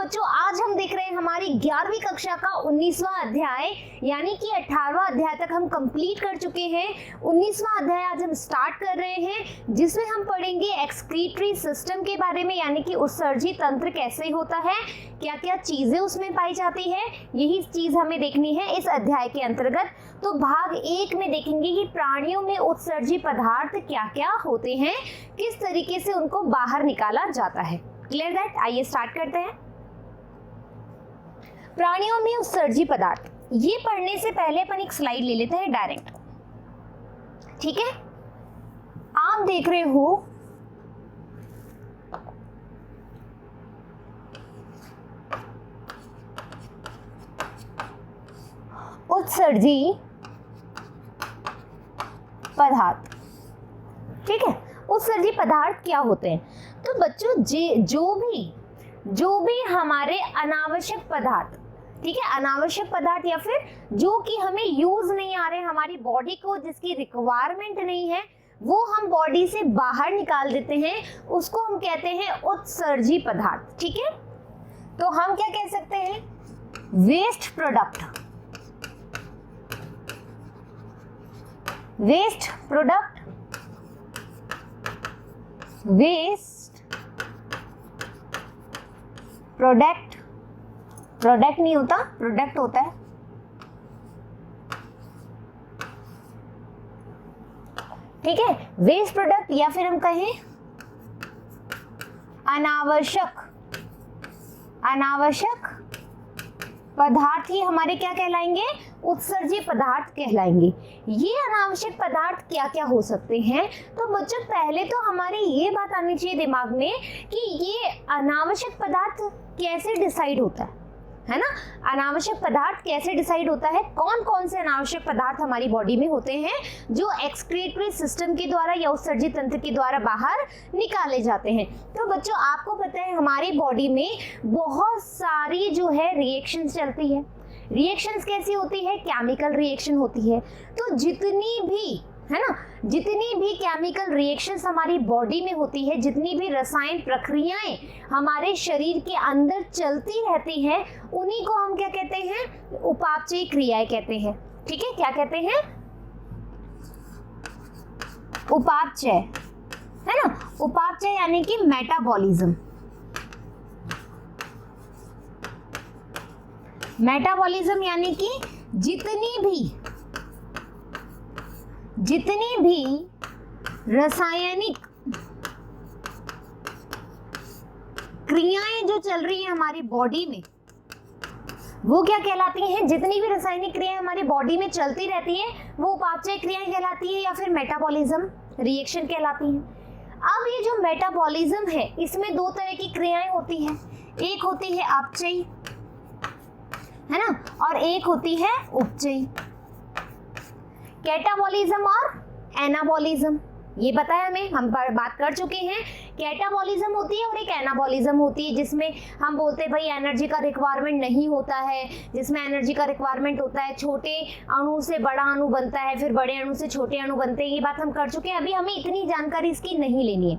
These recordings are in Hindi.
बच्चों आज हम देख रहे हैं हमारी 11वीं कक्षा का 19वां अध्याय, यानी कि 18वां अध्याय तक हम कंप्लीट कर चुके हैं। 19वां अध्याय आज हम स्टार्ट कर रहे हैं, जिसमें हम पढ़ेंगे एक्सक्रीटरी सिस्टम के बारे में, यानी कि उत्सर्जी तंत्र कैसे होता है, क्या क्या चीजें उसमें पाई जाती है, यही चीज हमें देखनी है इस अध्याय के अंतर्गत। तो भाग 1 में देखेंगे कि प्राणियों में उत्सर्जी पदार्थ क्या क्या होते हैं, किस तरीके से उनको बाहर निकाला जाता है। Clear that? आइए स्टार्ट करते हैं। प्राणियों में उत्सर्जी पदार्थ, ये पढ़ने से पहले अपन एक स्लाइड ले लेते हैं डायरेक्ट, ठीक है। आप देख रहे हो उत्सर्जी पदार्थ, ठीक है। उत्सर्जी पदार्थ क्या होते हैं? तो बच्चों जो भी हमारे अनावश्यक पदार्थ, ठीक है, अनावश्यक पदार्थ या फिर जो कि हमें यूज नहीं आ रहे, हमारी बॉडी को जिसकी रिक्वायरमेंट नहीं है, वो हम बॉडी से बाहर निकाल देते हैं, उसको हम कहते हैं उत्सर्जी पदार्थ, ठीक है। तो हम क्या कह सकते हैं? Waste product, waste product, waste product, product नहीं होता, प्रोडक्ट होता है, ठीक है। वेस्ट प्रोडक्ट या फिर हम कहें अनावश्यक पदार्थ ही हमारे क्या कहलाएंगे? उत्सर्जी पदार्थ कहलाएंगे। ये अनावश्यक पदार्थ क्या क्या हो सकते हैं? तो बच्चों पहले तो हमारे ये बात आनी चाहिए दिमाग में कि ये अनावश्यक पदार्थ कैसे डिसाइड होता है ना? अनावश्यक पदार्थ कैसे डिसाइड होता है? कौन कौन से अनावश्यक पदार्थ हमारी बॉडी में होते हैं जो एक्सक्रीटरी सिस्टम के द्वारा या उत्सर्जी तंत्र के द्वारा बाहर निकाले जाते हैं। तो बच्चों आपको पता है हमारी बॉडी में बहुत सारी जो है रिएक्शंस चलती है। रिएक्शंस कैसी होती है? केमिकल रिएक्शन होती है। तो जितनी भी है ना, जितनी भी केमिकल रिएक्शंस हमारी बॉडी में होती है, जितनी भी रसायन प्रक्रियाएं हमारे शरीर के अंदर चलती रहती हैं, उन्हीं को हम क्या कहते हैं? उपापचयी क्रियाएं कहते हैं, ठीक है। क्या कहते हैं? उपापचय, है ना। उपापचय यानी कि मेटाबॉलिज्म। मेटाबॉलिज्म यानी कि जितनी भी रासायनिक क्रियाएं जो चल रही हैं हमारी बॉडी में, वो क्या कहलाती हैं? जितनी भी रासायनिक क्रियाएं हमारी बॉडी में चलती रहती है, वो उपापचय क्रियाएं कहलाती है या फिर मेटाबॉलिज्म रिएक्शन कहलाती हैं। अब ये जो मेटाबॉलिज्म है, इसमें दो तरह की क्रियाएं होती हैं। एक होती है अपचयी, है ना, और एक होती है उपचयी। कैटाबॉलिज्म और एनाबॉलिज्म, ये बताया हमें, हम बात कर चुके हैं। कैटाबॉलिज्म होती है और एक एनाबॉलिज्म होती है, जिसमें हम बोलते हैं भाई एनर्जी का रिक्वायरमेंट नहीं होता है। जिसमें एनर्जी का रिक्वायरमेंट होता है, छोटे अणु से बड़ा अणु बनता है, फिर बड़े अणु से छोटे अणु बनते हैं। ये बात हम कर चुके हैं, अभी हमें इतनी जानकारी इसकी नहीं लेनी है।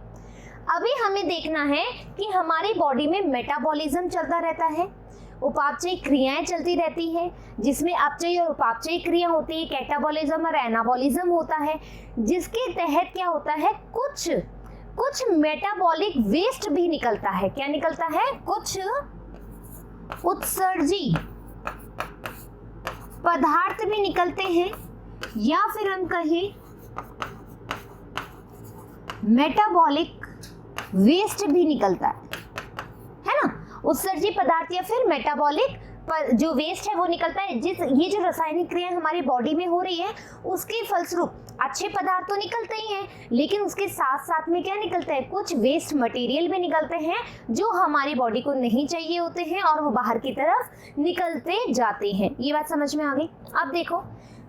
अभी हमें देखना है कि हमारी बॉडी में मेटाबॉलिज्म चलता रहता है, उपापचयी क्रियाएं चलती रहती है, जिसमें अपचयी और उपापचयी क्रिया होती है, कैटाबॉलिज्म और एनाबॉलिज्म होता है, जिसके तहत क्या होता है? कुछ मेटाबॉलिक वेस्ट भी निकलता है। क्या निकलता है? कुछ उत्सर्जी पदार्थ भी निकलते हैं, या फिर हम कहें मेटाबॉलिक वेस्ट भी निकलता है ना। उत्सर्जी पदार्थ या फिर मेटाबॉलिक जो वेस्ट है वो निकलता है। ये जो रासायनिक क्रियाएं हमारी बॉडी में हो रही है, उसके फलस्वरूप अच्छे पदार्थ तो निकलते ही हैं, लेकिन उसके साथ साथ में क्या निकलता है? कुछ वेस्ट मटेरियल भी निकलते हैं जो हमारी बॉडी को नहीं चाहिए होते हैं और वो बाहर की तरफ निकलते जाते हैं। ये बात समझ में आ गई? अब देखो,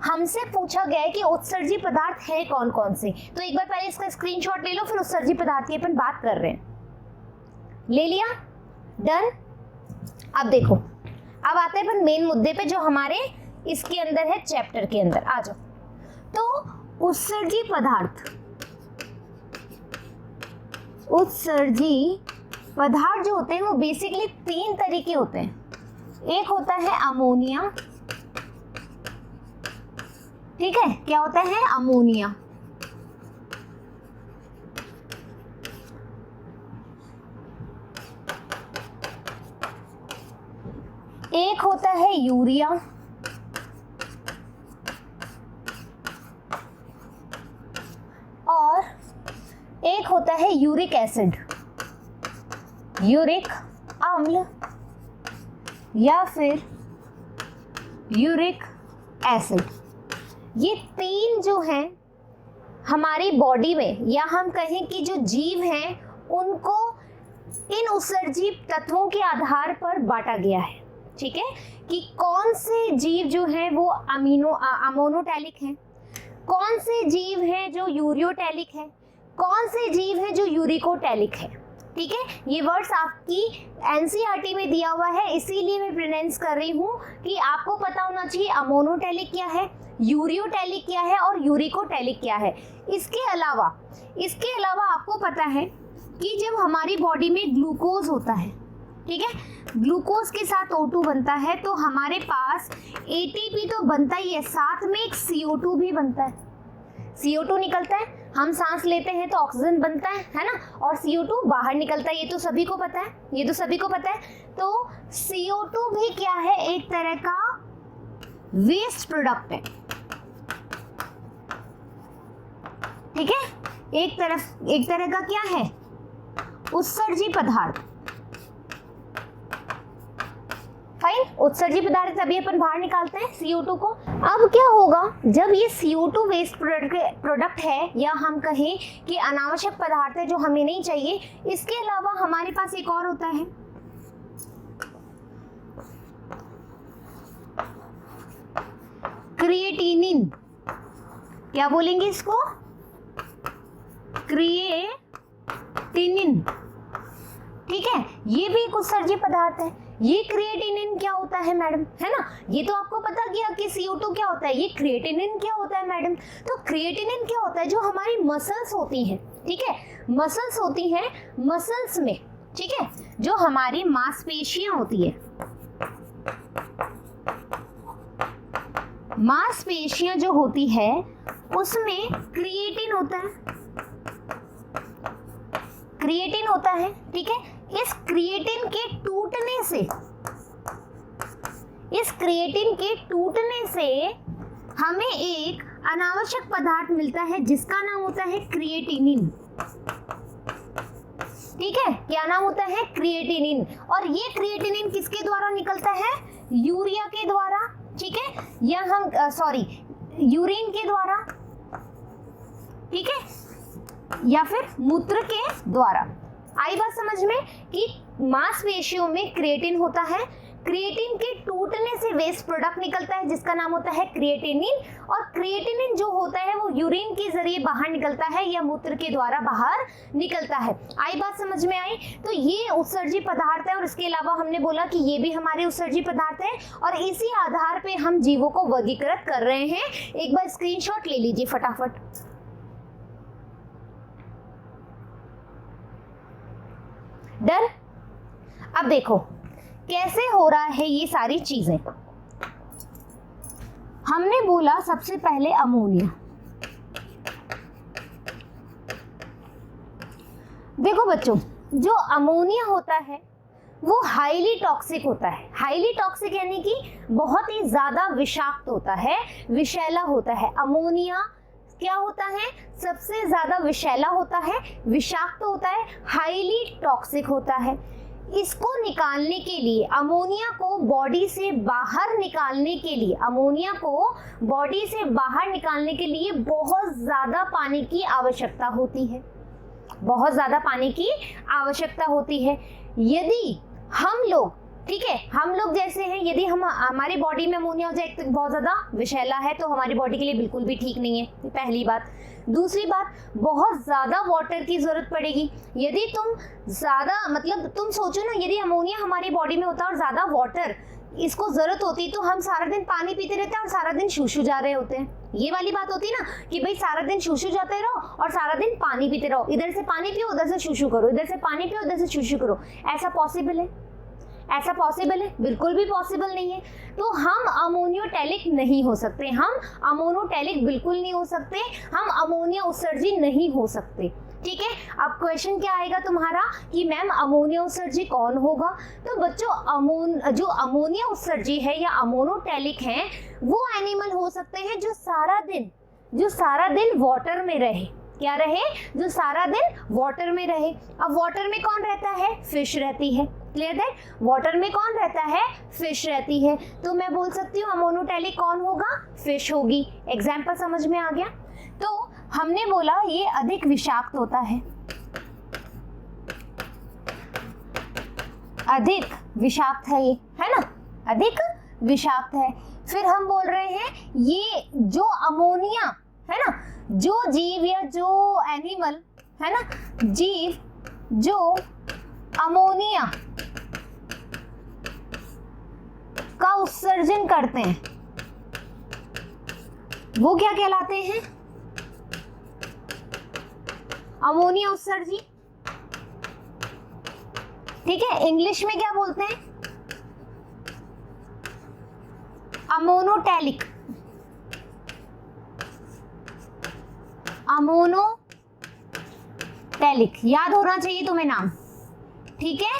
हमसे पूछा गया है कि उत्सर्जी पदार्थ है कौन कौन से। तो एक बार पहले इसका स्क्रीनशॉट ले लो, फिर उत्सर्जी पदार्थ की अपन बात कर रहे हैं। ले लिया? डन। अब देखो, अब आते हैं अपन मेन मुद्दे पे जो हमारे इसके अंदर है, चैप्टर के अंदर आ जाओ। तो उत्सर्जी पदार्थ जो होते हैं वो बेसिकली 3 तरीके होते हैं। एक होता है अमोनिया, ठीक है, क्या होता है अमोनिया। एक होता है यूरिया, और एक होता है यूरिक एसिड, यूरिक अम्ल या फिर यूरिक एसिड। ये 3 जो हैं हमारी बॉडी में, या हम कहें कि जो जीव हैं उनको इन उत्सर्जी तत्वों के आधार पर बांटा गया है, ठीक है, कि कौन से जीव जो हैं वो अमोनोटैलिक हैं, कौन से जीव हैं जो यूरियोटैलिक है, कौन से जीव हैं जो यूरिकोटैलिक है, ठीक है। ये वर्ड्स आपकी एनसीईआरटी में दिया हुआ है, इसीलिए मैं प्रोनाउंस कर रही हूँ कि आपको पता होना चाहिए अमोनोटैलिक क्या है, यूरियोटैलिक क्या है और यूरिकोटैलिक क्या है। इसके अलावा आपको पता है कि जब हमारी बॉडी में ग्लूकोज होता है, ठीक है, ग्लूकोज के साथ O2 बनता है तो हमारे पास ATP तो बनता ही है, साथ में एक CO2 भी बनता है। CO2 निकलता है, हम सांस लेते हैं तो ऑक्सीजन बनता है ना, और CO2 बाहर निकलता है, ये तो सभी को पता है, तो CO2 भी क्या है, एक तरह का वेस्ट प्रोडक्ट है, ठीक है, एक तरह का क्या है, उत्सर्जी पदार्थ। फाइन, उत्सर्जी पदार्थ तभी अपन बाहर निकालते हैं CO2 को। अब क्या होगा जब ये CO2 वेस्ट प्रोडक्ट है, या हम कहें कि अनावश्यक पदार्थ है जो हमें नहीं चाहिए, इसके अलावा हमारे पास एक और होता है, क्रिएटिनिन। क्या बोलेंगे इसको, क्रिएटिनिन, ठीक है, ये भी एक उत्सर्जी पदार्थ है। ये क्रिएटिनिन क्या होता है मैडम, है ना, ये तो आपको पता गया कि CO2 क्या होता है, ये क्रिएटिनिन क्या होता है मैडम। तो क्रिएटिनिन क्या होता है, जो हमारी मसल्स होती हैं, ठीक है, मसल्स होती हैं, मसल्स में, ठीक है, जो हमारी मांसपेशियां होती है, मांसपेशियां जो होती है उसमें क्रिएटिन होता है, ठीक है। इस क्रिएटिन के टूटने से हमें एक अनावश्यक पदार्थ मिलता है जिसका नाम होता है क्रिएटिनिन, ठीक है, क्या नाम होता है, क्रिएटिनिन। और ये क्रिएटिनिन किसके द्वारा निकलता है, यूरिया के द्वारा, ठीक है, या हम यूरिन के द्वारा, ठीक है, या फिर मूत्र के द्वारा। आई बात समझ में कि मांसपेशियों में क्रिएटिन होता है, क्रिएटिन के टूटने से वेस्ट प्रोडक्ट निकलता है जिसका नाम होता है क्रिएटिनिन, और क्रिएटिनिन जो होता है वो यूरिन के जरिए बाहर निकलता है या मूत्र के द्वारा बाहर निकलता है। आई बात समझ में आई। तो ये उत्सर्जी पदार्थ है, और इसके अलावा हमने बोला कि ये भी हमारे उत्सर्जी पदार्थ है, और इसी आधार पे हम जीवों को वर्गीकृत कर रहे हैं। एक बार स्क्रीनशॉट ले लीजिए फटाफट। डन। अब देखो कैसे हो रहा है ये सारी चीजें। हमने बोला सबसे पहले अमोनिया। देखो बच्चों, जो अमोनिया होता है वो हाईली टॉक्सिक होता है। हाईली टॉक्सिक यानी कि बहुत ही ज्यादा विषाक्त होता है, विषैला होता है। अमोनिया क्या होता है, सबसे ज्यादा विषैला होता है, विषाक्त होता है, हाईली टॉक्सिक होता है। इसको निकालने के लिए, अमोनिया को बॉडी से बाहर निकालने के लिए, अमोनिया को बॉडी से बाहर निकालने के लिए बहुत ज्यादा पानी की आवश्यकता होती है, बहुत ज्यादा पानी की आवश्यकता होती है। यदि हम लोग, ठीक है, हम लोग जैसे हैं, यदि हम हमारी बॉडी में अमोनिया हो जाए तो बहुत ज़्यादा विषैला है, तो हमारी बॉडी के लिए बिल्कुल भी ठीक नहीं है, पहली बात। दूसरी बात, बहुत ज़्यादा वाटर की ज़रूरत पड़ेगी। यदि तुम ज़्यादा, मतलब तुम सोचो ना, यदि अमोनिया हमारी बॉडी में होता और ज़्यादा वाटर इसको ज़रूरत होती तो हम सारा दिन पानी पीते रहते हैं और सारा दिन शूशू जा रहे होते हैं। ये वाली बात होती है ना कि भाई सारा दिन शूशू जाते रहो और सारा दिन पानी पीते रहो, इधर से पानी पियो उधर से शूशू करो, इधर से पानी पियो उधर से शूशू करो, ऐसा पॉसिबल है? ऐसा पॉसिबल है? बिल्कुल भी पॉसिबल नहीं है। तो हम अमोनियोटैलिक नहीं हो सकते, हम अमोनोटैलिक बिल्कुल नहीं हो सकते, हम अमोनिया उत्सर्जी नहीं हो सकते। ठीक है, अब क्वेश्चन क्या आएगा तुम्हारा कि मैम अमोनिया उत्सर्जी कौन होगा? तो बच्चों जो अमोनिया उत्सर्जी है या अमोनोटैलिक है वो एनिमल हो सकते हैं जो सारा दिन वाटर में रहे। क्या रहे? जो सारा दिन वाटर में रहे। अब वाटर में कौन रहता है? फिश रहती है। Clear that? वाटर में कौन रहता है? फिश रहती है। तो मैं बोल सकती हूँ अमोनोटैलिक कौन होगा? फिश होगी। एग्जाम्पल समझ में आ गया? तो हमने बोला ये अधिक विषाक्त होता है, अधिक विषाक्त है, ये है ना, अधिक विषाक्त है। फिर हम बोल रहे हैं ये जो अमोनिया है ना, जो जीव या जो एनिमल है ना, जीव जो अमोनिया का उत्सर्जन करते हैं वो क्या कहलाते हैं? अमोनिया उत्सर्जी। ठीक है, इंग्लिश में क्या बोलते हैं? अमोनोटैलिक। अमोनोटैलिक याद होना चाहिए तुम्हें नाम। ठीक है,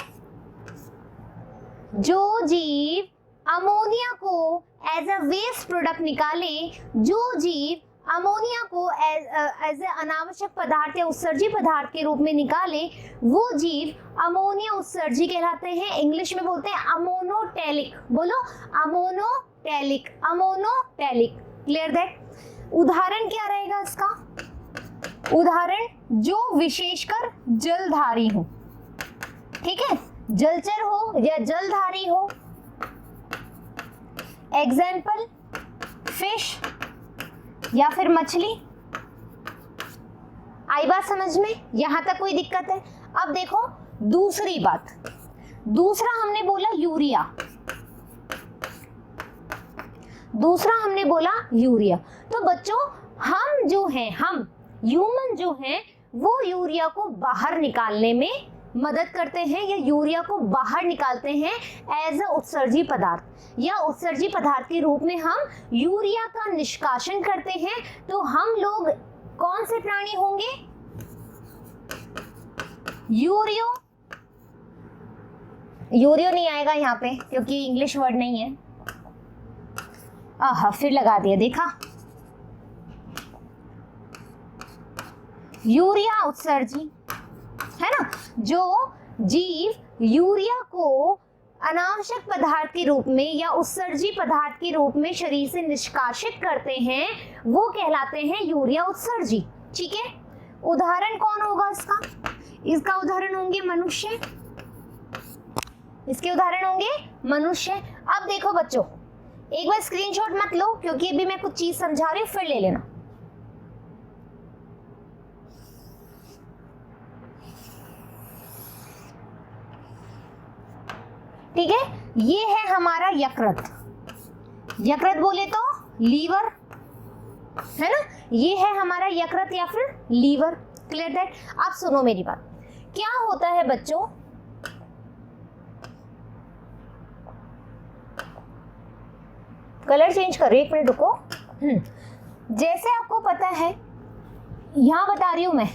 जो जीव अमोनिया को एज अ वेस्ट प्रोडक्ट निकाले, जो जीव अमोनिया को एज ए अनावश्यक पदार्थ या उत्सर्जी पदार्थ के रूप में निकाले, वो जीव अमोनिया उत्सर्जी कहलाते हैं। इंग्लिश में बोलते हैं अमोनोटैलिक। बोलो अमोनोटैलिक, अमोनोटैलिक। Clear that? उदाहरण क्या रहेगा इसका? उदाहरण जो विशेषकर जलधारी हो। ठीक है, जलचर हो या जलधारी हो। एग्जाम्पल फिश या फिर मछली। आई बात समझ में? यहां तक कोई दिक्कत है? अब देखो दूसरी बात, दूसरा हमने बोला यूरिया, दूसरा हमने बोला यूरिया। तो बच्चों हम जो हैं, हम ह्यूमन जो हैं वो यूरिया को बाहर निकालने में मदद करते हैं या यूरिया को बाहर निकालते हैं एज अ उत्सर्जी पदार्थ या उत्सर्जी पदार्थ के रूप में हम यूरिया का निष्कासन करते हैं। तो हम लोग कौन से प्राणी होंगे? यूरियो नहीं आएगा यहाँ पे क्योंकि इंग्लिश वर्ड नहीं है। आहा, फिर लगा दिया, देखा? यूरिया उत्सर्जी है ना, जो जीव यूरिया को अनावश्यक पदार्थ के रूप में या उत्सर्जी पदार्थ के रूप में शरीर से निष्कासित करते हैं वो कहलाते हैं यूरिया उत्सर्जी। ठीक है, उदाहरण कौन होगा इसका? इसका उदाहरण होंगे मनुष्य, इसके उदाहरण होंगे मनुष्य। अब देखो बच्चों, एक बार स्क्रीनशॉट मत लो क्योंकि अभी मैं कुछ चीज समझा रही हूँ, फिर ले लेना। ठीक है, ये है हमारा यकृत। यकृत बोले तो लीवर है ना, ये है हमारा यकृत या फिर लीवर। Clear that? अब सुनो मेरी बात, क्या होता है बच्चों, कलर चेंज करो, एक मिनट रुको। जैसे आपको पता है, यहां बता रही हूं मैं,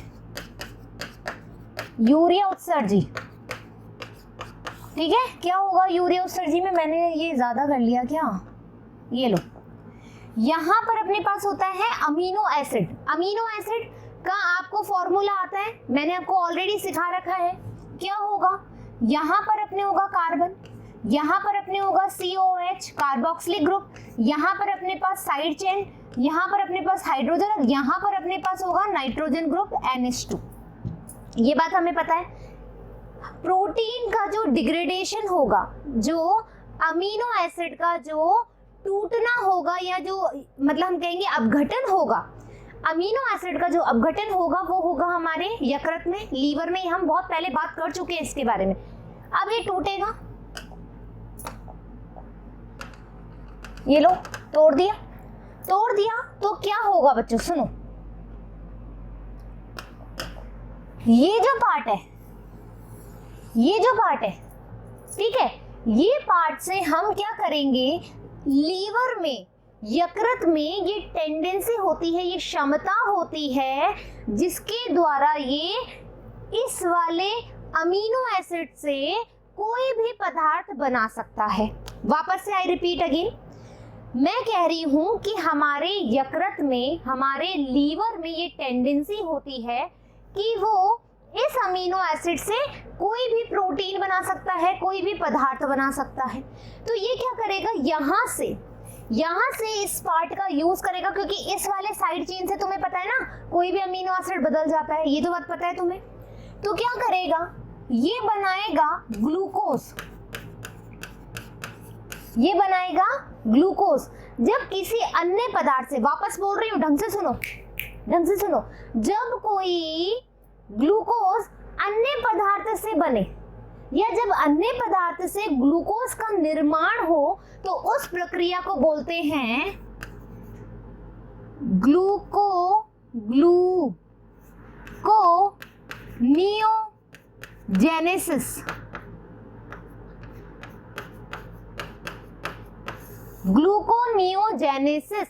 यूरिया उत्सर्जी। ठीक है, क्या होगा यूरिया उत्सर्जी में? मैंने ये ज्यादा कर लिया क्या? ये लो, यहां पर अपने पास होता है अमीनो एसिड। अमीनो एसिड का आपको फॉर्मूला आता है, मैंने आपको ऑलरेडी सिखा रखा है। क्या होगा? यहां पर अपने होगा कार्बन, यहाँ पर अपने होगा COH कार्बोक्सिलिक ग्रुप, यहाँ पर अपने पास साइड चेन, यहाँ पर अपने पास हाइड्रोजन, यहाँ पर अपने पास होगा नाइट्रोजन ग्रुप NH2। ये बात हमें पता है। प्रोटीन का जो डिग्रेडेशन होगा, जो अमीनो एसिड का जो टूटना होगा या जो मतलब हम कहेंगे अपघटन होगा, अमीनो एसिड का जो अपघटन होगा वो होगा हमारे यकृत में, लीवर में। हम बहुत पहले बात कर चुके हैं इसके बारे में। अब ये टूटेगा, ये लो तोड़ दिया, तोड़ दिया तो क्या होगा बच्चों, सुनो, ये जो पार्ट है, ये जो पार्ट है, ठीक है, ये पार्ट से हम क्या करेंगे, लीवर में, यकृत में ये टेंडेंसी होती है, ये क्षमता होती है जिसके द्वारा ये इस वाले अमीनो एसिड से कोई भी पदार्थ बना सकता है। वापस से आई रिपीट अगेन, मैं कह रही हूं कि हमारे यकृत में, हमारे लीवर में ये टेंडेंसी होती है कि वो इस अमीनो एसिड से कोई भी प्रोटीन बना सकता है, कोई भी पदार्थ बना सकता है। तो ये क्या करेगा, यहाँ से इस पार्ट का यूज करेगा, क्योंकि इस वाले साइड चेन से तुम्हें पता है ना कोई भी अमीनो एसिड बदल जाता है, ये तो बात पता है तुम्हें। तो क्या करेगा, ये बनाएगा ग्लूकोज, ये बनाएगा ग्लूकोज। जब किसी अन्य पदार्थ से, वापस बोल रही हूं, ढंग से सुनो, ढंग से सुनो, जब कोई ग्लूकोज अन्य पदार्थ से बने या जब अन्य पदार्थ से ग्लूकोज का निर्माण हो तो उस प्रक्रिया को बोलते हैं ग्लूकोनियोजेनेसिस। ग्लूकोनियोजेनेसिस,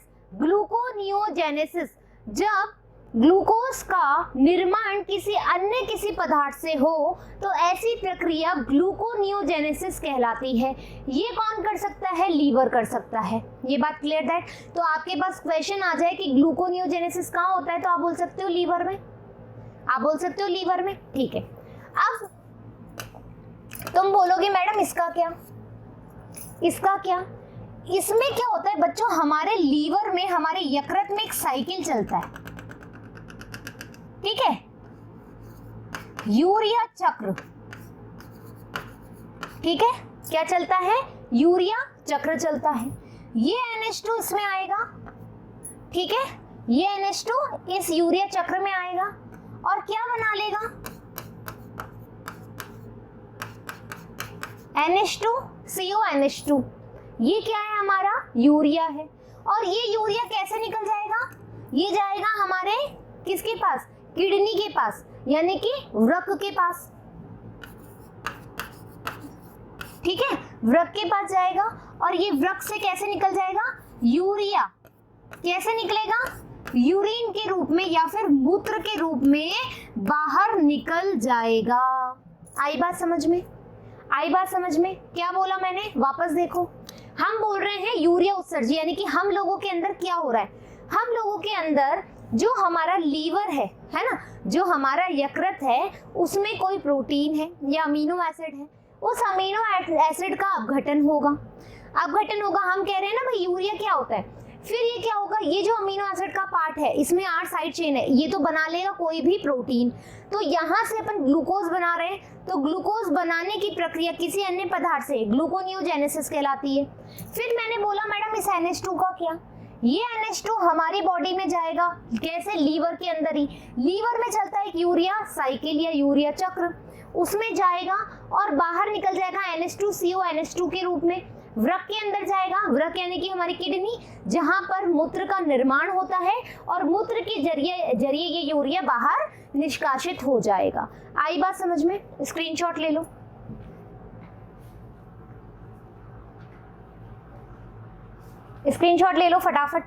जब ग्लूकोज का निर्माण किसी पदार्थ से हो तो ऐसी प्रक्रिया ग्लूकोनियोजेनेसिस कहलाती है। ये कौन कर सकता है, लीवर कर सकता है। ये बात क्लियर दैट। तो आपके पास क्वेश्चन आ जाए कि ग्लूकोनियोजेनेसिस कहाँ होता है, तो आप बोल सकते हो लीवर में, आप बोल सकते हो लीवर में, ठीक है। अब तुम बोलोगे मैडम इसका क्या, इसका क्या, इसमें क्या होता है बच्चों, हमारे लीवर में, हमारे यकृत में एक साइकिल चलता है, ठीक है, यूरिया चक्र, ठीक है, क्या चलता है, यूरिया चक्र चलता है। ये NH2 इसमें आएगा, ठीक है, ये NH2 इस यूरिया चक्र में आएगा और क्या बना लेगा, NH2 CONH2। ये क्या है, हमारा यूरिया है। और ये यूरिया कैसे निकल जाएगा, ये जाएगा हमारे किसके पास, किडनी के पास, यानी कि वृक्क के पास, ठीक है, वृक्क के पास जाएगा। और ये वृक्क से कैसे निकल जाएगा, यूरिया कैसे निकलेगा, यूरिन के रूप में या फिर मूत्र के रूप में बाहर निकल जाएगा। आई बात समझ में, आई बात समझ में, क्या बोला मैंने, वापस देखो, हम बोल रहे हैं यूरिया उत्सर्जी, यानी कि हम लोगों के अंदर क्या हो रहा है, हम लोगों के अंदर जो हमारा लीवर है ना, जो हमारा यकृत है, उसमें कोई प्रोटीन है या अमीनो एसिड है, उस अमीनो एसिड का अपघटन होगा, अपघटन होगा। हम कह रहे हैं ना भाई यूरिया क्या होता है, फिर ये क्या होगा, ये जो अमीनो एसिड का पार्ट है, इसमें 8 साइड चेन है, ये तो बना लेगा कोई भी प्रोटीन। तो यहाँ से अपन ग्लूकोज बना रहे हैं, तो ग्लूकोज बनाने की प्रक्रिया किसी अन्य पदार्थ से ग्लूकोनियोजेनेसिस कहलाती है। फिर मैंने बोला मैडम इस NH2 का क्या, ये NH2 हमारी बॉडी में जाएगा, कैसे, लीवर के अंदर ही, लीवर में चलता है एक यूरिया साइकिल या यूरिया चक्र, उसमें जाएगा और बाहर निकल जाएगा NH2 CONH2 के रूप में, वृक्क के अंदर जाएगा, वृक्क यानी कि हमारी किडनी, जहां पर मूत्र का निर्माण होता है और मूत्र के जरिए ये यूरिया बाहर निष्कासित हो जाएगा। आई बात समझ में, स्क्रीनशॉट ले लो, स्क्रीनशॉट ले लो फटाफट।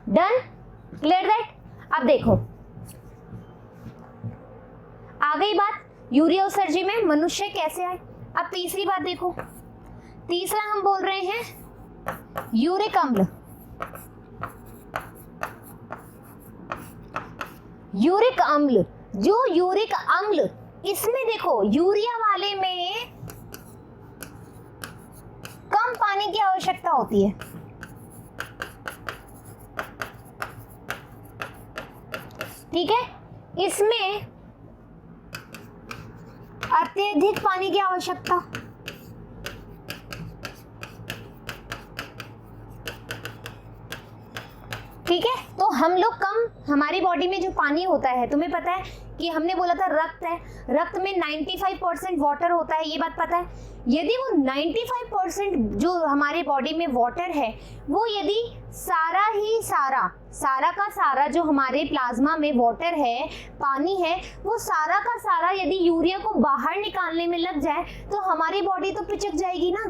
Done, clear that. अब देखो आ गई बात, यूरिया उत्सर्जी में मनुष्य कैसे आए। अब तीसरी बात देखो, तीसरा हम बोल रहे हैं यूरिक अम्ल। यूरिक अम्ल, जो यूरिक अम्ल, इसमें देखो यूरिया वाले में कम पानी की आवश्यकता होती है, ठीक है, इसमें अत्यधिक पानी की आवश्यकता, ठीक है। तो हम लोग कम, हमारी बॉडी में जो पानी होता है, तुम्हें पता है कि हमने बोला था रक्त है, रक्त में 95% वाटर होता है, ये बात पता है। यदि वो 95% जो हमारे बॉडी में वाटर है वो यदि सारा का सारा जो हमारे प्लाज्मा में वाटर है, पानी है, वो सारा का सारा यदि यूरिया को बाहर निकालने में लग जाए तो हमारी बॉडी तो पिचक जाएगी ना,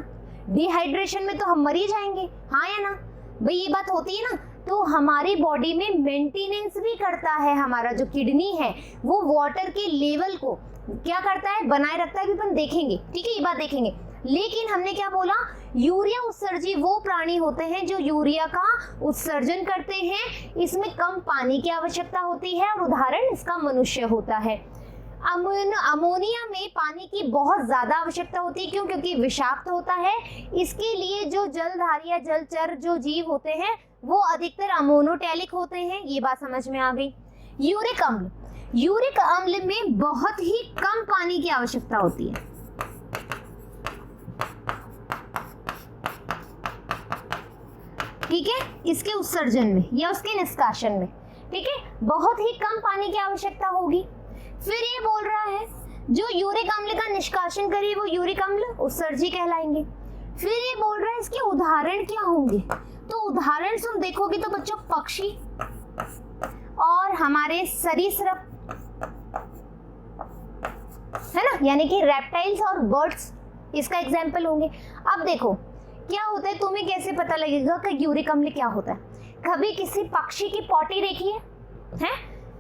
डिहाइड्रेशन में तो हम मर ही जाएंगे, हाँ या ना भाई, ये बात होती है ना। तो हमारी बॉडी में मेंटेनेंस भी करता है, हमारा जो किडनी है वो वाटर के लेवल को क्या करता है, बनाए रखता है, भी अपन देखेंगे, ठीक है, ये बात देखेंगे। लेकिन हमने क्या बोला, यूरिया उत्सर्जी वो प्राणी होते हैं जो यूरिया का उत्सर्जन करते हैं, इसमें कम पानी की आवश्यकता होती है, और उदाहरण इसका मनुष्य होता है। अमोनिया में पानी की बहुत ज्यादा आवश्यकता होती है, क्यों, क्योंकि विषाक्त होता है। इसके लिए जो जलधारी या जलचर जो जीव होते हैं वो अधिकतर अमोनोटैलिक होते हैं, ये बात समझ में आ गई। यूरिक अम्ल में बहुत ही कम पानी की आवश्यकता होती है, ठीक है, इसके उत्सर्जन में या उसके निष्कासन में, ठीक है, बहुत ही कम पानी की आवश्यकता होगी। फिर ये बोल रहा है जो यूरिक अम्ल का निष्कासन करे वो यूरिक अम्ल उत्सर्जी कहलाएंगे। फिर ये बोल रहा है इसके उदाहरण क्या होंगे, तो उदाहरण तुम देखोगे तो बच्चों पक्षी और हमारे सरीसृप है ना, यानी कि रेप्टाइल्स और बर्ड्स इसका एग्जाम्पल होंगे। अब देखो क्या होता है, तुम्हें कैसे पता लगेगा कि यूरिक अम्ल क्या होता है। कभी किसी पक्षी की पॉटी देखी है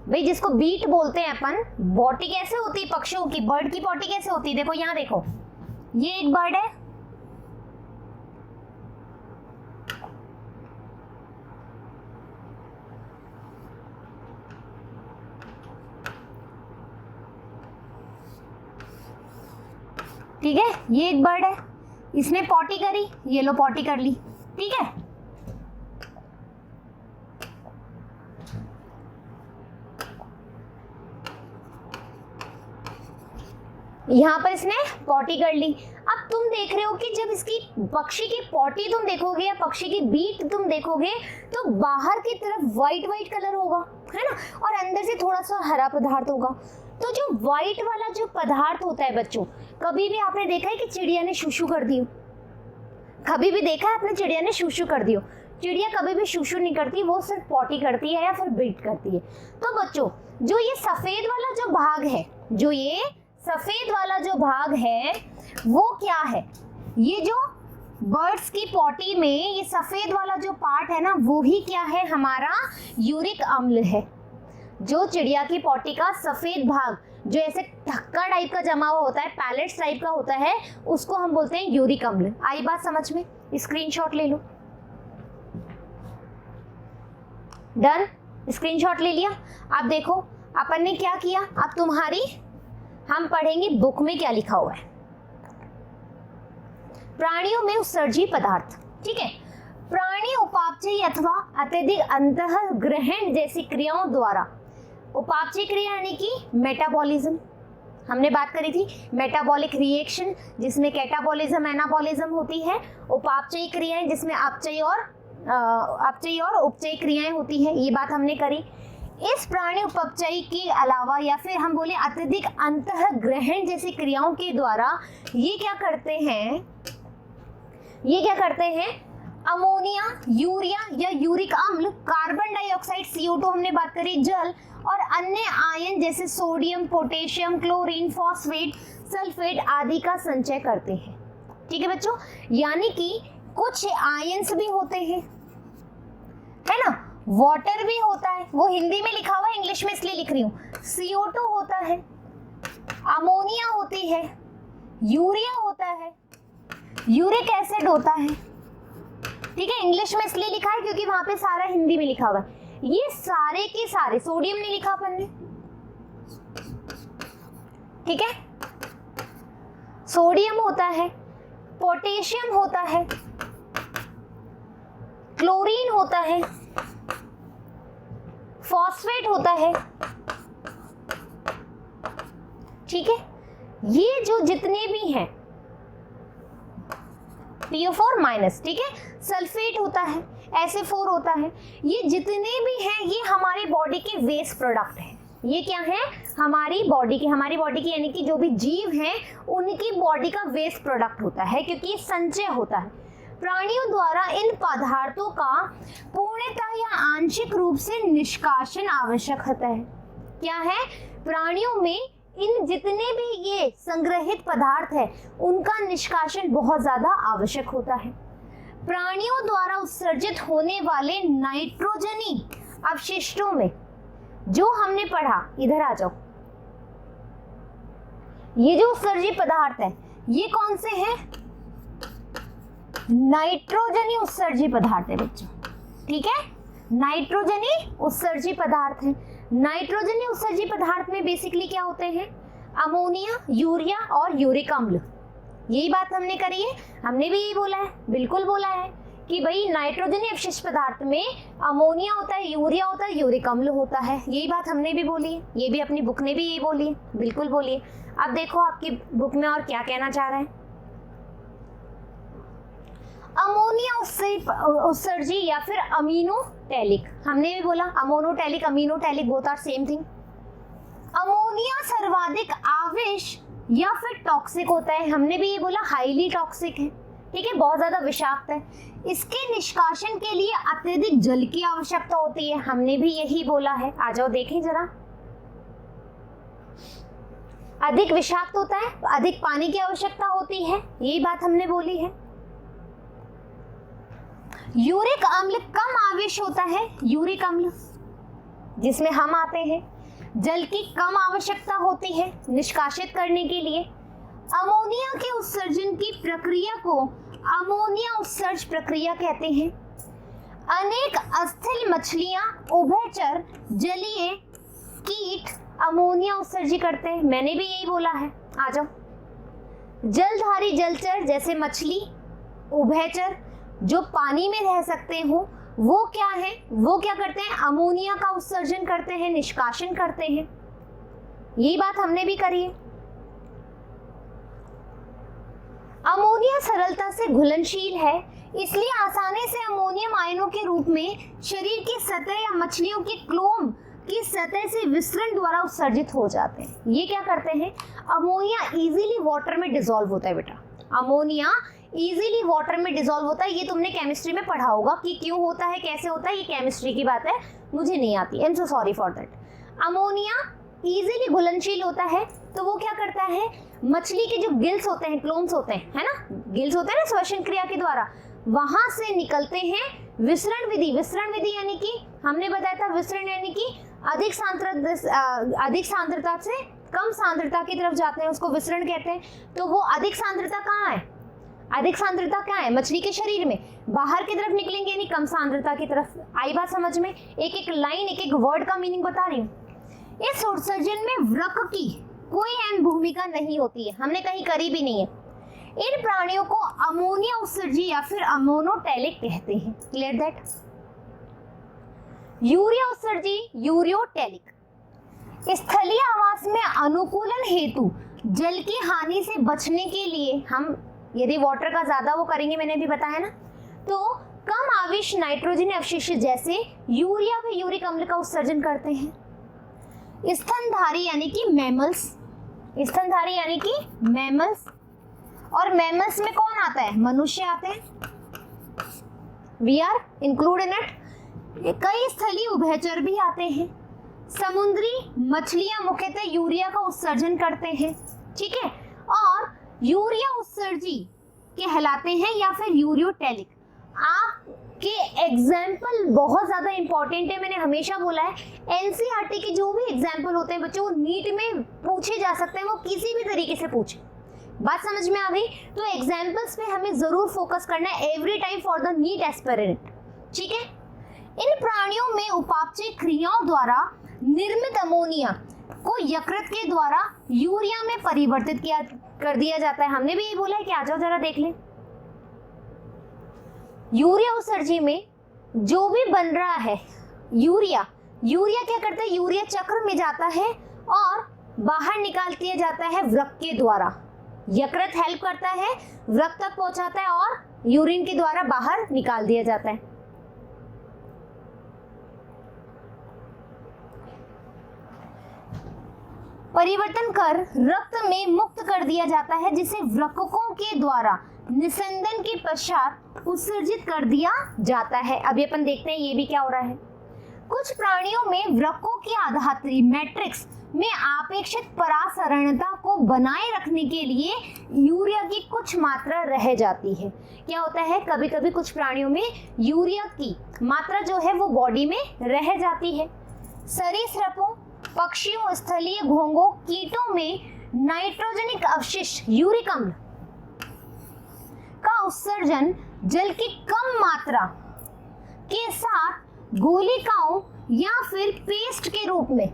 भाई, जिसको बीट बोलते हैं अपन, बॉटी कैसे होती है पक्षियों की, बर्ड की पॉटी कैसे होती है, देखो यहाँ देखो, ये एक बर्ड है, ठीक है, ये एक बर्ड है, इसने पॉटी करी, ये लो पॉटी कर ली, ठीक है। यहाँ पर इसने पॉटी कर ली। अब तुम देख रहे हो कि जब इसकी पक्षी की पॉटी तुम देखोगे या पक्षी की बीट तुम देखोगे तो बाहर की तरफ व्हाइट कलर होगा, है ना, और अंदर से थोड़ा सा हरा पदार्थ होगा। तो जो व्हाइट वाला जो पदार्थ होता है बच्चों, कभी भी आपने देखा है कि चिड़िया ने शूशू कर दी हो, कभी भी देखा है आपने चिड़िया ने शूशू कर दी हो? चिड़िया कभी भी शूशू नहीं करती, वो सिर्फ पॉटी करती है या फिर बीट करती है। तो बच्चों जो ये सफेद वाला जो भाग है, जो ये सफेद वाला जो भाग है वो क्या है, ये जो बर्ड्स की पॉटी में ये सफेद वाला जो पार्ट है ना, वो ही क्या है, हमारा यूरिक अम्ल है। जो चिड़िया की पॉटी का सफेद भाग जो ऐसे ढक्का टाइप का जमा हुआ होता है, पैलेट्स टाइप का होता है, उसको हम बोलते हैं यूरिक अम्ल। आई बात समझ में? स्क्रीनशॉट ले लो। डन, स्क्रीनशॉट ले लिया। अब देखो अपन ने क्या किया, अब तुम्हारी हम पढ़ेंगे बुक में क्या लिखा हुआ है। प्राणियों में उत्सर्जी पदार्थ, ठीक है। प्राणी उपापचयी अथवा अत्यधिक अंतःग्रहण जैसी क्रियाओं द्वारा, उपापचयी क्रिया यानी कि मेटाबॉलिज्म, हमने बात करी थी मेटाबॉलिक रिएक्शन जिसमें कैटाबॉलिज्म एनाबॉलिज्म होती है, उपापचयी क्रियाएं जिसमें अपचयी और उपचयी क्रियाएं होती है, ये बात हमने करी। इस प्राणी उपचयी के अलावा या फिर हम बोले अत्यधिक अंतःग्रहण जैसी क्रियाओं के द्वारा ये क्या करते हैं, अमोनिया, यूरिया या यूरिक अम्ल, कार्बन डाइऑक्साइड CO2 हमने बात करी, जल और अन्य आयन जैसे sodium, potassium, chlorine, phosphate, sulphate आदि का संचय करते हैं। ठीक है बच्चों, यानी कि कुछ आयन्स भी होते हैं, है ना, वाटर भी होता है, वो हिंदी में लिखा हुआ है, इंग्लिश में इसलिए लिख रही हूँ। CO2 होता है, अमोनिया होती है, यूरिया होता है, यूरिक एसिड होता है। ठीक है, इंग्लिश में इसलिए लिखा है क्योंकि वहां पे सारा हिंदी में लिखा हुआ है। ये सारे के सारे, सोडियम नहीं लिखा अपन ने, ठीक है, सोडियम होता है, पोटेशियम होता है, क्लोरीन होता है, फॉस्फेट होता है। ठीक है, ये जो जितने भी हैं PO4 माइनस, ठीक है, सल्फेट होता है, SA4 होता है, ये जितने भी हैं ये हमारे बॉडी के वेस्ट प्रोडक्ट हैं। ये क्या है, हमारी बॉडी की यानी कि जो भी जीव हैं उनकी बॉडी का वेस्ट प्रोडक्ट होता है, क्योंकि ये संचय होता है। प्राणियों द्वारा इन पदार्थों का पूर्णतः या आंशिक रूप से निष्कासन आवश्यक होता है। क्या है, प्राणियों में इन जितने भी ये संग्रहित पदार्थ है उनका निष्कासन बहुत ज्यादा आवश्यक होता है। प्राणियों द्वारा उत्सर्जित होने वाले नाइट्रोजनी अवशिष्टों में जो हमने पढ़ा, इधर आ जाओ, ये जो उत्सर्जित पदार्थ है ये कौन से हैं, नाइट्रोजनी उत्सर्जित पदार्थ है बच्चों, ठीक है, नाइट्रोजनी उत्सर्जित पदार्थ है। नाइट्रोजनी उत्सर्जित पदार्थ में बेसिकली क्या होते हैं, अमोनिया, यूरिया और यूरिक अम्ल। यही बात हमने करी है, हमने भी यही बोला है, बिल्कुल बोला है कि भाई नाइट्रोजनी अवशिष्ट पदार्थ में अमोनिया होता है, यूरिया होता है, यूरिक अम्ल होता है। यही बात हमने भी बोली है, ये भी अपनी बुक ने भी यही बोली है, बिल्कुल बोली है। अब देखो आपकी बुक में और क्या कहना चाह रहा है। अमोनिया उत्सर्जी या फिर अमीनोटैलिक, हमने भी बोला ammonotelic, aminotelic both are same thing. Ammonia सर्वाधिक आवेश या फिर टॉक्सिक होता है, हमने भी ये बोला हाईली टॉक्सिक है, ठीक है, बहुत ज्यादा विषाक्त है। इसके निष्कासन के लिए अत्यधिक जल की आवश्यकता होती है, हमने भी यही बोला है। आ जाओ देखें जरा, अधिक विषाक्त होता है, अधिक पानी की आवश्यकता होती है, यही बात हमने बोली है। यूरिक अम्ल कम आवेश होता है, यूरिक अम्ल जिसमें हम आते हैं, जल की कम आवश्यकता होती है निष्कासित करने के लिए। अमोनिया के उत्सर्जन की प्रक्रिया को अमोनिया उत्सर्ज प्रक्रिया कहते हैं। अनेक अस्थिल मछलियां, उभयचर, जलीय कीट अमोनिया उत्सर्जित करते हैं, मैंने भी यही बोला है। आ जाओ, जलधारी जलचर जैसे मछली, उभयचर जो पानी में रह सकते हो, वो क्या है, वो क्या करते हैं, अमोनिया का उत्सर्जन करते हैं, निष्कासन करते हैं। यही बात हमने भी करी है। अमोनिया सरलता से घुलनशील है, इसलिए आसानी से अमोनियम आयनों के रूप में शरीर की सतह या मछलियों की क्लोम की सतह से विसरण द्वारा उत्सर्जित हो जाते हैं। ये क्या करते हैं, अमोनिया इजीली वाटर में डिसॉल्व होता है बेटा, अमोनिया इजीली वाटर में डिसॉल्व होता है। ये तुमने केमिस्ट्री में पढ़ा होगा कि क्यों होता है, कैसे होता है, ये केमिस्ट्री की बात है, मुझे नहीं आती, I am so sorry for that. Ammonia easily घुलनशील होता है, तो वो क्या करता है, मछली के जो गिल्स होते हैं, क्लोम्स होते हैं, है ना, गिल्स होते हैं ना श्वसन क्रिया के द्वारा, वहां से निकलते हैं विसरण विधि। विसरण विधि यानी कि हमने बताया था, विसरण यानी कि अधिक सांद्रता से कम सांद्रता की तरफ जाते हैं, उसको विसरण कहते हैं। तो वो अधिक सांद्रता कहाँ है, अधिक सांद्रता क्या है, मछली के शरीर में, बाहर की तरफ निकलेंगे यानी कम सांद्रता की तरफ। आई बात समझ में, एक एक लाइन, एक एक वर्ड का मीनिंग बता रही हूँ। इस उत्सर्जन में वृक्क की कोई अहम भूमिका नहीं होती है, हमने कहीं करी भी नहीं है। इन प्राणियों को अमोनिया उत्सर्जी या फिर अमोनोटैलिक कहते हैं। Clear that. यूरिया उत्सर्जी, यूरियोटैलिक। स्थलीय आवास में अनुकूलन हेतु जल की हानि से बचने के लिए हम यदि वाटर का ज्यादा वो करेंगे, मैंने भी बताया ना, तो कम आवेश नाइट्रोजन अवशिष्ट जैसे यूरिया व यूरिक अम्ल का उत्सर्जन करते हैं। स्तनधारी यानी कि मैमल्स, स्तनधारी यानी कि मैमल्स, और मैमल्स में कौन आता है, मनुष्य आते हैं, we are include in it. कई स्थलीय उभयचर भी आते हैं। समुद्री मछलियां मुख्यतः यूरिया का उत्सर्जन करते हैं, ठीक है, और यूरिया उत्सर्जी कहलाते हैं या फिर यूरियोटैलिक। आपके एग्जाम्पल बहुत ज्यादा इंपॉर्टेंट है, मैंने हमेशा बोला है, एनसीईआरटी के जो भी एग्जाम्पल होते हैं बच्चों, वो नीट में पूछे जा सकते हैं, वो किसी भी तरीके से पूछे। बात समझ में आ गई? तो एग्जाम्पल्स पे हमें जरूर फोकस करना है every time for the NEET aspirant, ठीक है। इन प्राणियों में उपापचय क्रियाओं द्वारा निर्मित अमोनिया को यकृत के द्वारा यूरिया में परिवर्तित कर दिया जाता है। हमने भी ये बोला है कि आ जाओ जरा देख लें। यूरिया उत्सर्जी में जो भी बन रहा है यूरिया क्या करता है, यूरिया चक्र में जाता है और बाहर निकाल दिया जाता है वृक्क के द्वारा। यकृत हेल्प करता है, वृक्क तक पहुंचाता है और यूरिन के द्वारा बाहर निकाल दिया जाता है। परिवर्तन कर रक्त में मुक्त कर दिया जाता है, जिसे वृक्कों के द्वारा निस्संदन के पश्चात उत्सर्जित कर दिया जाता है। अभी अपन देखते हैं ये भी क्या हो रहा है। कुछ प्राणियों में वृक्कों की आधात्री मैट्रिक्स में आपेक्षिक परासरणता को बनाए रखने के लिए यूरिया की कुछ मात्रा रह जाती है। क्या होता है, कभी कभी कुछ प्राणियों में यूरिया की मात्रा जो है वो बॉडी में रह जाती है। सरीसृपों, पक्षियों, स्थलीय घोंघों, कीटों में नाइट्रोजनिक अवशिष्ट यूरिक अम्ल का उत्सर्जन जल की कम मात्रा के साथ गोलिकाओं या फिर पेस्ट के रूप में,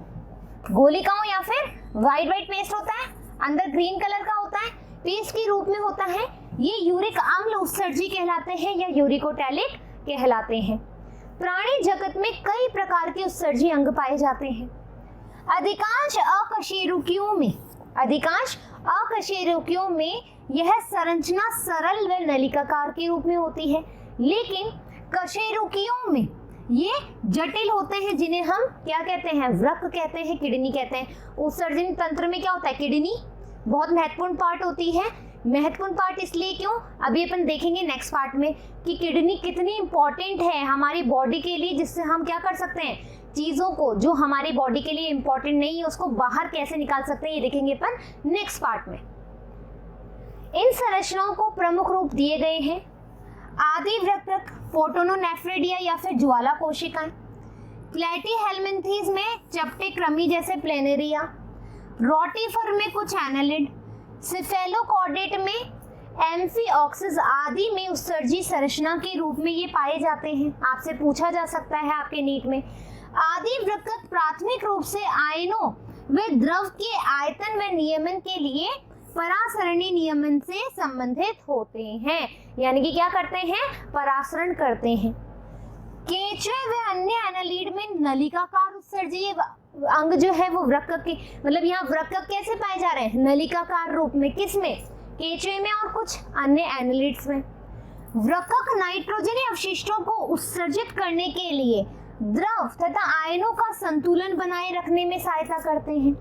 गोलिकाओं या फिर वाइट पेस्ट होता है, अंदर ग्रीन कलर का होता है, पेस्ट के रूप में होता है, ये यूरिक अम्ल उत्सर्जी कहलाते हैं या यूरिकोटैलिक कहलाते हैं। प्राणी जगत में कई प्रकार के उत्सर्जी अंग पाए जाते हैं। अधिकांश अकशेरुकियों में यह संरचना सरल व नलिकाकार के रूप में होती है, लेकिन कशेरुकियों में ये जटिल होते हैं, जिन्हें हम क्या कहते हैं, वृक्क कहते हैं, किडनी कहते हैं। उत्सर्जन तंत्र में क्या होता है, किडनी बहुत महत्वपूर्ण पार्ट होती है। महत्वपूर्ण पार्ट इसलिए क्यों, अभी अपन देखेंगे नेक्स्ट पार्ट में कि किडनी कितनी इंपॉर्टेंट है हमारी बॉडी के लिए, जिससे हम क्या कर सकते हैं, चीज़ों को जो हमारी बॉडी के लिए इंपॉर्टेंट नहीं है उसको बाहर कैसे निकाल सकते हैं, ये देखेंगे अपन नेक्स्ट पार्ट में। इन संरचनाओं को प्रमुख रूप दिए गए हैं आदि वृक्क, फोटोनोनेफ्रिडिया या फिर ज्वाला कोशिकाएं, प्लेटीहेल्मिन्थीज में चपटे कृमि जैसे प्लेनेरिया, रोटिफर में कुछ एनालिड, सिफेलोकॉर्डेट में एम्फीऑक्सिस आदि में उत्सर्जी संरचना के रूप में ये पाए जाते हैं। आपसे पूछा जा सकता है आपके नीट में, आदि वृक्क प्राथमिक रूप से आयनों व द्रव के आयतन व नियमन के लिए परासरणी नियमन से संबंधित होते हैं, यानी कि क्या करते हैं, परासरण करते हैं। केंचुए व अन्य एनालिड में नलिकाकार उत्सर्जी अंग जो है वो वृक्क के, मतलब यहाँ वृक्क कैसे पाए जा रहे हैं, नलिकाकार रूप में, किसमें, केंचुए में और कुछ अन्य एनालिड्स में। वृक्क नाइट्रोजनी अवशिष्टों को उत्सर्जित करने के लिए द्रव तथा आयनों का संतुलन बनाए रखने में सहायता करते हैं।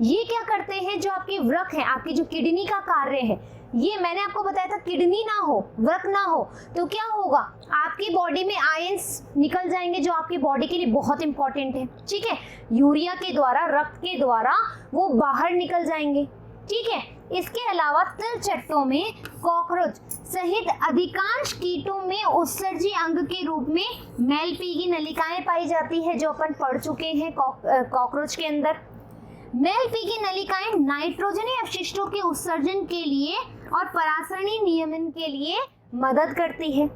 ये क्या करते हैं, जो आपकी वृक्क है, आपकी जो किडनी का कार्य है, ये मैंने आपको बताया था, किडनी ना हो, वृक्क ना हो तो क्या होगा, आपकी बॉडी में आयंस निकल जाएंगे जो आपकी बॉडी के लिए बहुत इंपॉर्टेंट है। ठीक है, यूरिया के द्वारा, रक्त के द्वारा वो बाहर निकल जाएंगे। ठीक है, इसके अलावा तिलचट्टों में, कॉकरोच सहित अधिकांश कीटों में उत्सर्जी अंग के रूप में मेलपीगी नलिकाएं पाई जाती है, जो अपन पढ़ चुके हैं कॉकरोच के अंदर। मेलपीगी नलिकाएं नाइट्रोजनी अवशिष्टों के उत्सर्जन के लिए और परासरणी नियमन के लिए मदद करती है।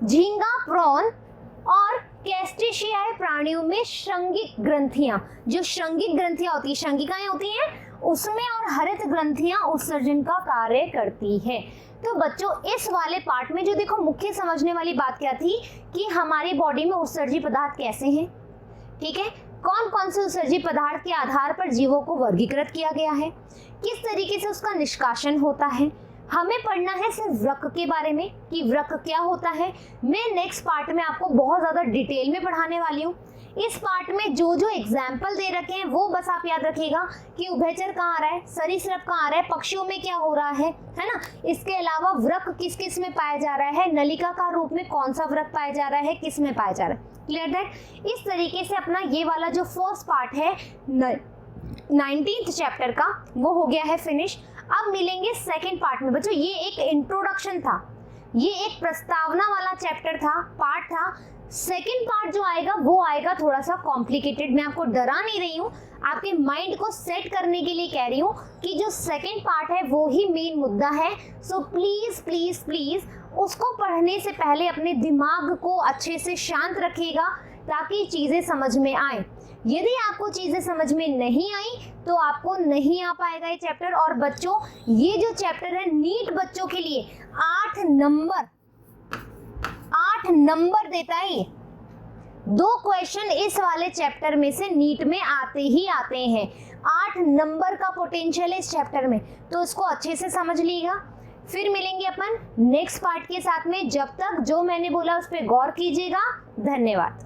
झींगा, प्रॉन और कैस्टिशियाई प्राणियों में श्रृंगिक ग्रंथियां, जो श्रृंगिक ग्रंथियां होती है, श्रृंगिकाएं होती हैं, उसमें और हरित ग्रंथियां उत्सर्जन का कार्य करती है। तो बच्चों इस वाले पार्ट में जो देखो मुख्य समझने वाली बात क्या थी कि हमारी बॉडी में उत्सर्जी पदार्थ कैसे हैं। ठीक है, कौन कौन से उत्सर्जी पदार्थ के आधार पर जीवों को वर्गीकृत किया गया है, किस तरीके से उसका निष्कासन होता है। हमें पढ़ना है सिर्फ वृक्क के बारे में कि वृक्क क्या होता है। मैं नेक्स्ट पार्ट में आपको बहुत ज़्यादा डिटेल में पढ़ाने वाली हूँ। इस पार्ट में जो जो एग्जाम्पल दे रखे हैं वो बस आप याद रखिएगा कि उभयचर कहाँ आ रहा है, सरीसृप कहाँ आ रहा है, पक्षियों में क्या हो रहा है ना। इसके अलावा वृक्क किस किस में पाया जा रहा है, नलिकाकार रूप में कौन सा वृक्क पाया जा रहा है, किस में पाया जा रहा है। Clear that. इस तरीके से अपना ये वाला जो फर्स्ट पार्ट है 19th चैप्टर का वो हो गया है फिनिश। अब मिलेंगे सेकेंड पार्ट में। बच्चों ये एक इंट्रोडक्शन था, ये एक प्रस्तावना वाला चैप्टर था, पार्ट था। सेकेंड पार्ट जो आएगा वो आएगा थोड़ा सा कॉम्प्लिकेटेड। मैं आपको डरा नहीं रही हूँ, आपके माइंड को सेट करने के लिए कह रही हूँ कि जो सेकेंड पार्ट है वो ही मेन मुद्दा है। सो प्लीज प्लीज प्लीज उसको पढ़ने से पहले अपने दिमाग को अच्छे से शांत रखिएगा ताकि चीजें समझ में आए। यदि आपको चीजें समझ में नहीं आई तो आपको नहीं आ पाएगा ये चैप्टर। और बच्चों ये जो चैप्टर है नीट बच्चों के लिए 8 नंबर देता है। ये 2 क्वेश्चन इस वाले चैप्टर में से नीट में आते ही आते हैं। 8 नंबर का पोटेंशियल है इस चैप्टर में, तो इसको अच्छे से समझ लीजिएगा। फिर मिलेंगे अपन नेक्स्ट पार्ट के साथ में। जब तक जो मैंने बोला उस पर गौर कीजिएगा। धन्यवाद।